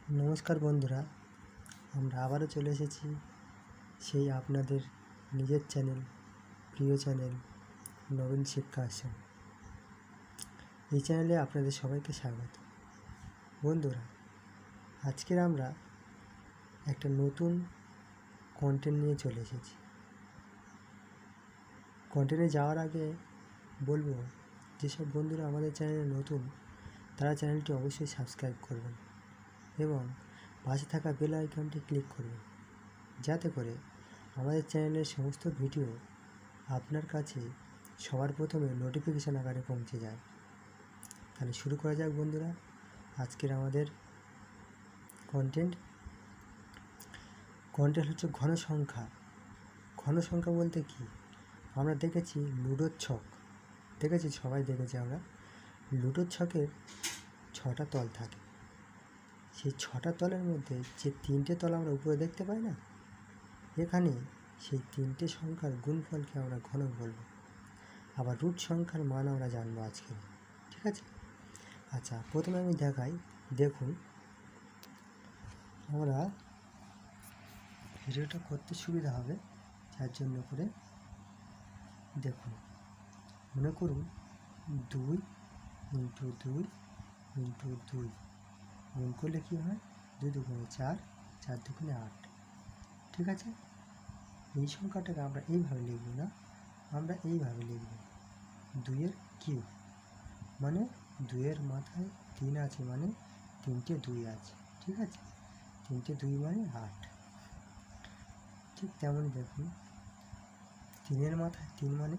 নমস্কার বন্ধুরা, আমরা আবারও চলে এসেছি সেই আপনাদের নিজের চ্যানেল, প্রিয় চ্যানেল নবীন শিক্ষা আশ্রম। এই চ্যানেলে আপনাদের সবাইকে স্বাগত। বন্ধুরা, আজকের আমরা একটা নতুন কন্টেন্ট নিয়ে চলে এসেছি। কন্টেন্টে যাওয়ার আগে বলবো, যেসব বন্ধুরা আমাদের চ্যানেলে নতুন তারা চ্যানেলটি অবশ্যই সাবস্ক্রাইব করবেন এবং পাশে থাকা বেল আইকনটি ক্লিক করবেন, যাতে করে আমাদের চ্যানেলের সমস্ত ভিডিও আপনার কাছে সবার প্রথমে নোটিফিকেশান আকারে পৌঁছে যায়। তাহলে শুরু করা যাক বন্ধুরা আজকের আমাদের কন্টেন্ট হচ্ছে ঘন সংখ্যা। ঘন সংখ্যা বলতে কি, আমরা দেখেছি লুডোর ছক, সবাই দেখেছি আমরা লুডোর ছকের 6টা তল থাকে। সেই 6টা তলের মধ্যে যে 3টে তল আমরা উপরে দেখতে পাই না, এখানে সেই 3টে সংখ্যার গুণফলকে আমরা ঘনক বলবো। আবার রুট সংখ্যার মান আমরা জানবো আজকে, ঠিক আছে? আচ্ছা, প্রথমে আমি দেখাই, দেখুন আমরা ভিডিওটা করতে সুবিধা হবে, যার জন্য করে দেখুন। মনে করুন 2 × 2 × 2 গুণ করলে কী হয়? 2 দুগুণে 4, 4 দুগুণে 8, ঠিক আছে? এই সংখ্যাটাকে আমরা এইভাবে লিখব না, আমরা এইভাবে লিখব 2-এর কিউব, মানে 2-এর মাথায় 3 আছে, মানে 3টে 2 আছে, ঠিক আছে? 3টে 2 মানে 8। ঠিক তেমনই দেখুন 3-এর মাথায় 3 মানে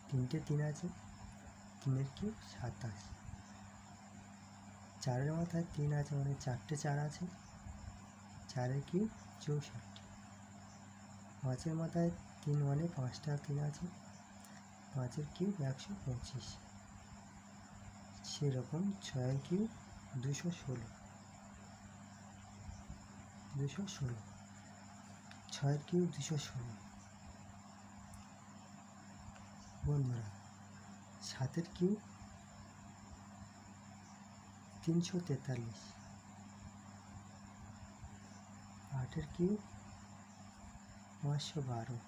3টে 3 আছে, 3-এর কিউব 27। 4-এর মাথায় 3 আছে, মানে 4টে 4 আছে, 4-এর কিউব 64। 5-এর মাথায় 3 মানে 5টা 3 আছে, 5-এর কিউব 125। সেরকম 6-এর কিউব 216। 6-এর কিউব 216 বন্ধুরা। 7-এর কিউব 343। 8-এর কিউব 512।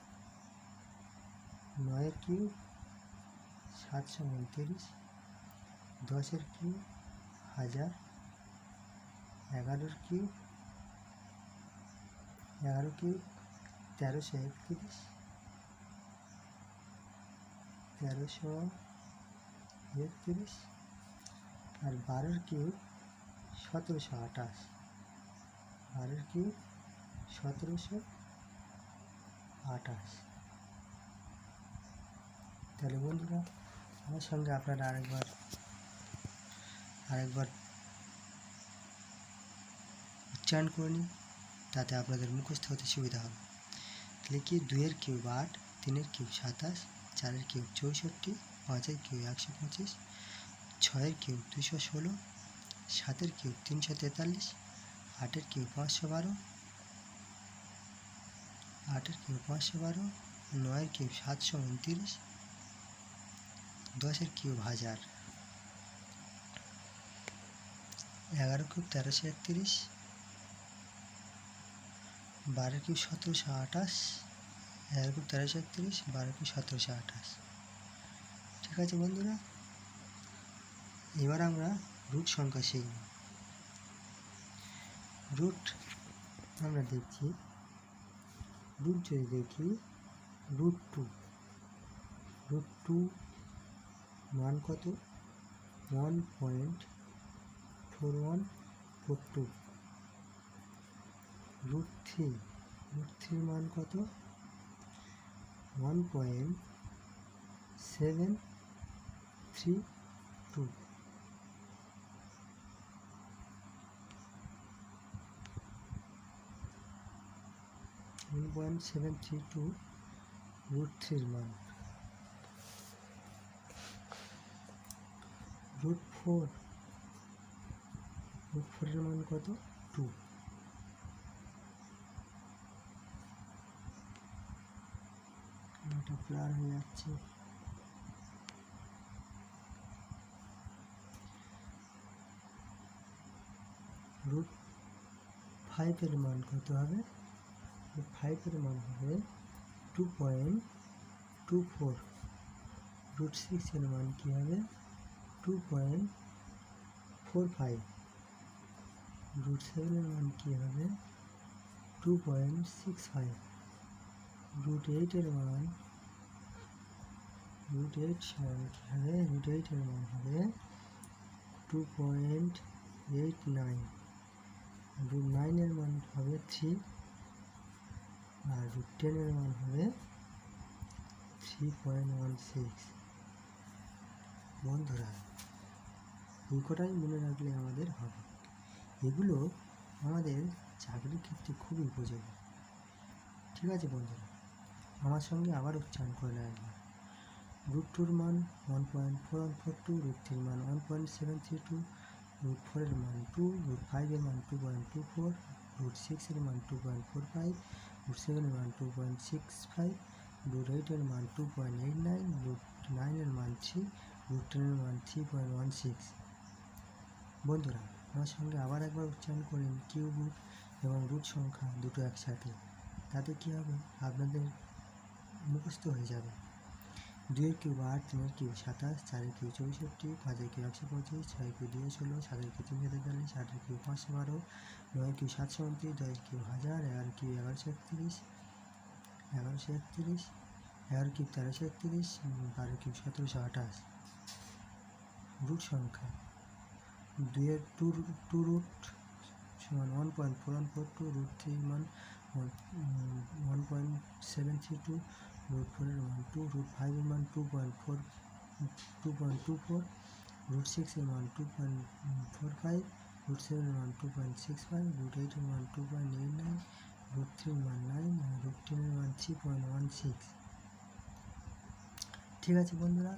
9-এর কিউব 729। 10-এর কিউব 1000। 11-এর কিউব 1331। 1331 আর 12-এর কিউব 1728। 12-এর কিউব 1728। তাহলে বন্ধুরা, আমার সঙ্গে আপনারা আরেকবার উচ্চারণ করে নিন, তাতে আপনাদের মুখস্থ হতে সুবিধা হবে। তাহলে কি, 2-এর কিউব 8, 3-এর কিউব 27, 4-এর কিউব 64, 5-এর কিউব 125, 6-এর কিউব 216, 7-এর কিউব 343, 8-এর কিউব 512, 9-এর কিউব 729, 10-এর কিউব 1000, 11-এর কিউব 1331, 12-এর কিউব 1728, 11-এর কিউব 1331, 12-এর কিউব 1728। ঠিক আছে বন্ধুরা, এবার আমরা রুট সংখ্যা শিখব। রুট আমরা দেখছি, রুট যদি দেখি, রুট টু মান কত? 1.4142। রুট থ্রি মান কত? 1.732। রুট থ্রির মান। রুট ফোরের মান কত? 2। এটা ব্লার হয়ে যাচ্ছে। রুট 5 মান কত হবে? 5 মান হবে 2.24। √6 মান কী হবে? 2.45। √7 মান কী হবে? 2.65। √8 মান √8 মান হবে 2.89। √9 মান হবে 3। আর √10 মান হবে 3.16। বন্ধুরা, এই কটাই মনে রাখলে আমাদের হবে। এগুলো আমাদের চাকরির ক্ষেত্রে খুবই উপযোগী। ঠিক আছে বন্ধুরা, আমার সঙ্গে আবার উচ্চারণ করে নেয় একবার। √2 মান 1.4142, √3 মান 1.732, √4 মান 2, √5 মান 2.24, √6 মান 2.45, √7 মান 2.65, √8 মান 2.89, √9 মান 3, √10 মান 3.16। বন্ধুরা, আমার সঙ্গে আবার একবার উচ্চারণ করেন কিউব রুট এবং রুট সংখ্যা দুটো একসাথে। তাতে কী হবে? আপনাদের মুখস্থ হয়ে যাবে। 2 cube 8, 3 cube 27, 4 cube 64, 5 cube 125, 6 cube 216, 7 cube 343, 8 cube 512, 9 cube 729, 10 cube 1000, 11 cube 1131, 11 cube 1331, 12 cube 1728। Root সংখ্যা 2 রুট সমান 1.4142, √3 মান 1.732, √4 মান 2, √5 মান 2.24, √6 মান 2.45, √7 মান 2.65, √8 মান 2.89, √3 মান 9, আর √10 মান 3.16। ঠিক আছে বন্ধুরা,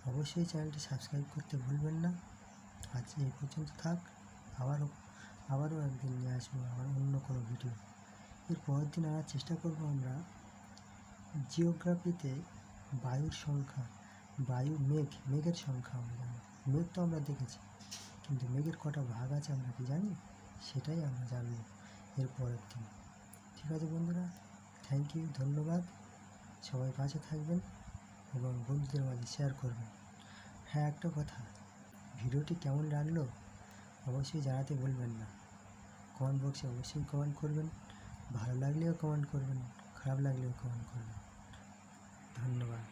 অবশ্যই চ্যানেলটি সাবস্ক্রাইব করতে ভুলবেন না। আজ এই পর্যন্ত থাক। আবারও একদিন নিয়ে আসবো আবার অন্য কোনো ভিডিও। এর পরের দিন আনার চেষ্টা করবো আমরা জিওগ্রাফিতে বায়ুর সংখ্যা, মেঘের সংখ্যা আমরা জানি। মেঘ তো আমরা দেখেছি, কিন্তু মেঘের কটা ভাগ আছে আমরা কি জানি? সেটাই আমরা জানবো এর পরের দিন। ঠিক আছে বন্ধুরা, থ্যাংক ইউ, ধন্যবাদ। সবাই পাশে থাকবেন এবং বন্ধুদের মাঝে শেয়ার করবেন। হ্যাঁ, একটা কথা, ভিডিওটি কেমন লাগলো অবশ্যই জানাতে ভুলবেন না। কমেন্ট বক্সে অবশ্যই কমেন্ট করবেন। ভালো লাগলেও কমেন্ট করবেন, খারাপ লাগলেও কমেন্ট করবেন। ধন্যবাদ।